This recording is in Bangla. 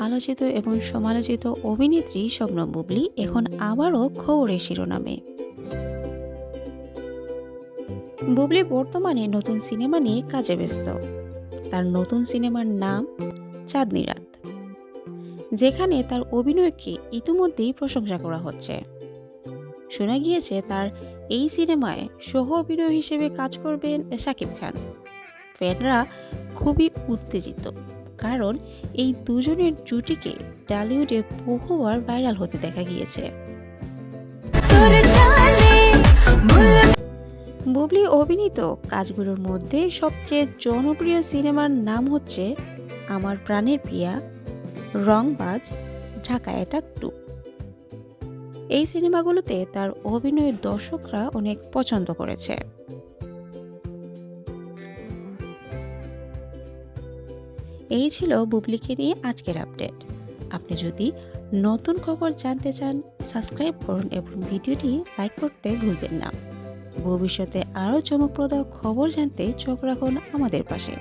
আলোচিত এবং সমালোচিত অভিনেত্রী শবনম বুবলী এখন আবারও খবরের শিরোনামে। বুবলী বর্তমানে নতুন সিনেমা নিয়ে কাজে ব্যস্ত। তার নতুন সিনেমার নাম চাঁদনি রাত, যেখানে তার অভিনয়কে ইতিমধ্যেই প্রশংসা করা হচ্ছে। শোনা গিয়েছে তার এই সিনেমায় সহ অভিনয় হিসেবে কাজ করবেন শাকিব খান। ফ্যানরা খুবই উত্তেজিত, কারণ এই দুজনের জুটিকে টলিউডে বহুবার ভাইরাল হতে দেখা গিয়েছে। বুবলী অভিনীত কাজগুলোর মধ্যে সবচেয়ে জনপ্রিয় সিনেমার নাম হচ্ছে আমার প্রাণের প্রিয়া, রংবাজ, ঢাকা অ্যাটাক 2। এই সিনেমাগুলোতে তার অভিনয়ের দর্শকরা অনেক পছন্দ করেছে। এই ছিল বুবলীকে নিয়ে আজকের আপডেট। আপনি যদি নতুন খবর জানতে চান, সাবস্ক্রাইব করুন এবং ভিডিওটি লাইক করতে ভুলবেন না। ভবিষ্যতে আরও চমকপ্রদ খবর জানতে চোখ রাখুন আমাদের পাশে।